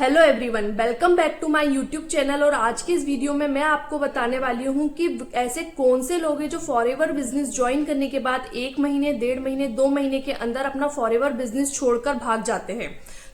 Hello everyone, welcome back to my YouTube channel. और आज की इस वीडियो में मैं आपको बताने वाली हूँ कि ऐसे कौन से लोग हैं जो फॉरएवर बिजनेस ज्वाइन करने के बाद 1 महीने, 1.5 महीने, 2 महीने के अंदर अपना फॉरएवर बिजनेस छोड़कर भाग जाते हैं।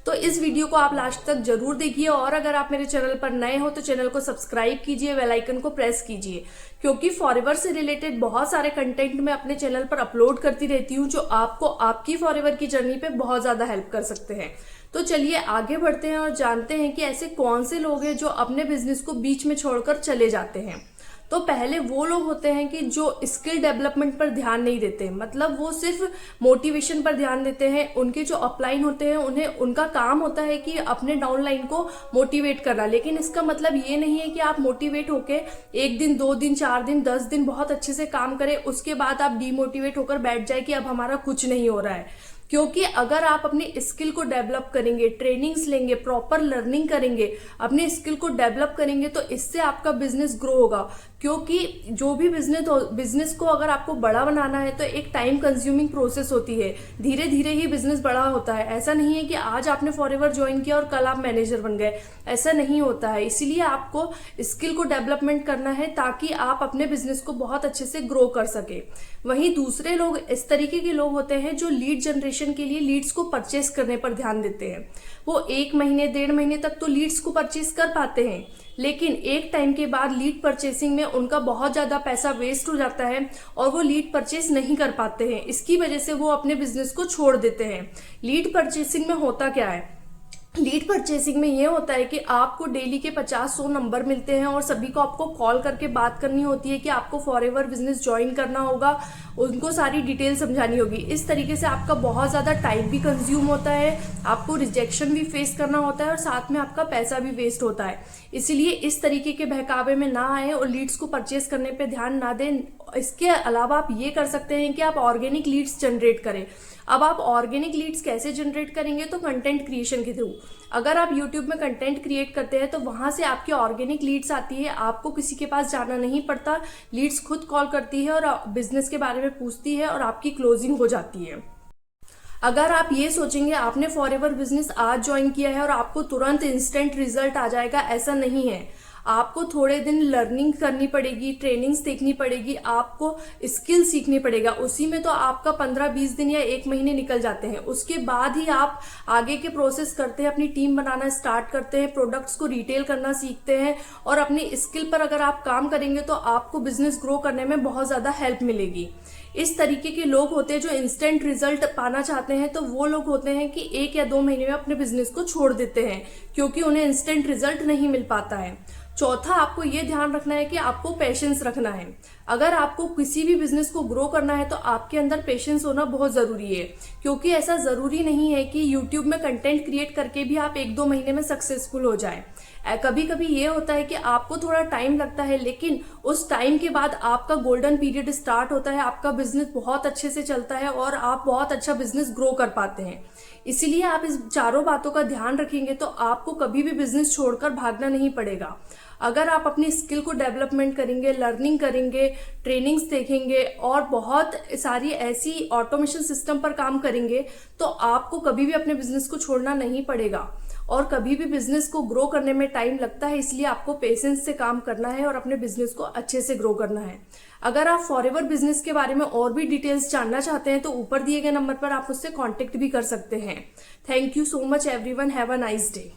तो इस वीडियो को आप लास्ट तक जरूर देखिए और अगर आप मेरे चैनल पर नए हो तो चैनल को सब्सक्राइब कीजिए, बेल आइकन को प्रेस कीजिए, क्योंकि फॉरएवर से रिलेटेड बहुत सारे कंटेंट मैं अपने चैनल पर अपलोड करती रहती हूँ जो आपको आपकी फॉरएवर की जर्नी पे बहुत ज्यादा हेल्प कर सकते हैं। तो चलिए आगे बढ़ते हैं और जानते हैं कि ऐसे कौन से लोग हैं जो अपने बिजनेस को बीच में छोड़कर चले जाते हैं। तो पहले वो लोग होते हैं कि जो स्किल डेवलपमेंट पर ध्यान नहीं देते, मतलब वो सिर्फ मोटिवेशन पर ध्यान देते हैं। उनके जो अपलाइन होते हैं उन्हें उनका काम होता है कि अपने डाउनलाइन को मोटिवेट करना, लेकिन इसका मतलब ये नहीं है कि आप मोटिवेट होके 1 दिन, 2 दिन, 4 दिन, 10 दिन बहुत अच्छे से काम करें, उसके बाद आप डीमोटिवेट होकर बैठ जाए कि अब हमारा कुछ नहीं हो रहा है। क्योंकि अगर आप अपनी स्किल को डेवलप करेंगे, ट्रेनिंग्स लेंगे, प्रॉपर लर्निंग करेंगे, अपनी स्किल को डेवलप करेंगे, तो इससे आपका बिजनेस ग्रो होगा। क्योंकि जो भी बिजनेस को अगर आपको बड़ा बनाना है तो एक टाइम कंज्यूमिंग प्रोसेस होती है, धीरे धीरे ही बिजनेस बड़ा होता है। ऐसा नहीं है कि आज आपने फॉरएवर ज्वाइन किया और कल आप मैनेजर बन गए, ऐसा नहीं होता है। इसीलिए आपको स्किल को डेवलपमेंट करना है ताकि आप अपने बिजनेस को बहुत अच्छे से ग्रो कर सके। वहीं दूसरे लोग इस तरीके के लोग होते हैं जो लीड जनरेशन के लिए लीड्स को परचेस करने पर ध्यान देते हैं। वो 1 महीने, 1.5 महीने तक तो लीड्स को परचेस कर पाते हैं, लेकिन एक टाइम के बाद लीड परचेसिंग में उनका बहुत ज्यादा पैसा वेस्ट हो जाता है और वो लीड परचेस नहीं कर पाते हैं। इसकी वजह से वो अपने बिजनेस को छोड़ देते हैं। लीड परचेसिंग में होता क्या है? लीड परचेसिंग में ये होता है कि आपको डेली के 50-100 नंबर मिलते हैं और सभी को आपको कॉल करके बात करनी होती है कि आपको फॉरएवर बिजनेस ज्वाइन करना होगा, उनको सारी डिटेल समझानी होगी। इस तरीके से आपका बहुत ज्यादा टाइम भी कंज्यूम होता है, आपको रिजेक्शन भी फेस करना होता है और साथ में आपका पैसा भी वेस्ट होता है। इसीलिए इस तरीके के बहकावे में ना आए और लीड्स को परचेस करने पे ध्यान ना दें। इसके अलावा आप ये कर सकते हैं कि आप ऑर्गेनिक लीड्स जनरेट करें। अब आप ऑर्गेनिक लीड्स कैसे जनरेट करेंगे? तो कंटेंट क्रिएशन के थ्रू। अगर आप यूट्यूब में कंटेंट क्रिएट करते हैं तो वहां से आपकी ऑर्गेनिक लीड्स आती है, आपको किसी के पास जाना नहीं पड़ता, लीड्स खुद कॉल करती है और बिजनेस के बारे में पूछती है और आपकी क्लोजिंग हो जाती है। अगर आप ये सोचेंगे आपने फॉरएवर बिजनेस आज ज्वाइन किया है और आपको तुरंत इंस्टेंट रिजल्ट आ जाएगा, ऐसा नहीं है। आपको थोड़े दिन लर्निंग करनी पड़ेगी, ट्रेनिंग्स देखनी पड़ेगी, आपको स्किल सीखनी पड़ेगा। उसी में तो आपका 15-20 दिन या 1 महीने निकल जाते हैं। उसके बाद ही आप आगे के प्रोसेस करते हैं, अपनी टीम बनाना स्टार्ट करते हैं, प्रोडक्ट्स को रिटेल करना सीखते हैं और अपनी स्किल पर अगर आप काम करेंगे तो आपको बिजनेस ग्रो करने में बहुत ज्यादा हेल्प मिलेगी। इस तरीके के लोग होते हैं जो इंस्टेंट रिजल्ट पाना चाहते हैं, तो वो लोग होते हैं कि 1 या 2 महीने में अपने बिजनेस को छोड़ देते हैं क्योंकि उन्हें इंस्टेंट रिजल्ट नहीं मिल पाता है। चौथा, आपको ये ध्यान रखना है कि आपको पेशेंस रखना है। अगर आपको किसी भी बिजनेस को ग्रो करना है तो आपके अंदर पेशेंस होना बहुत जरूरी है, क्योंकि ऐसा जरूरी नहीं है कि यूट्यूब में कंटेंट क्रिएट करके भी आप 1-2 महीने में सक्सेसफुल हो जाए। कभी कभी ये होता है कि आपको थोड़ा टाइम लगता है, लेकिन उस टाइम के बाद आपका गोल्डन पीरियड स्टार्ट होता है, आपका बिजनेस बहुत अच्छे से चलता है और आप बहुत अच्छा बिजनेस ग्रो कर पाते हैं। इसीलिए आप इस चारों बातों का ध्यान रखेंगे तो आपको कभी भी बिजनेस छोड़कर भागना नहीं पड़ेगा। अगर आप अपनी स्किल को डेवलपमेंट करेंगे, लर्निंग करेंगे, ट्रेनिंग्स देखेंगे और बहुत सारी ऐसी ऑटोमेशन सिस्टम पर काम करेंगे तो आपको कभी भी अपने बिजनेस को छोड़ना नहीं पड़ेगा। और कभी भी बिजनेस को ग्रो करने में टाइम लगता है, इसलिए आपको पेशेंस से काम करना है और अपने बिजनेस को अच्छे से ग्रो करना है। अगर आप फॉरएवर बिजनेस के बारे में और भी डिटेल्स जानना चाहते हैं तो ऊपर दिए गए नंबर पर आप मुझसे कांटेक्ट भी कर सकते हैं। Thank you so much everyone, have a nice day.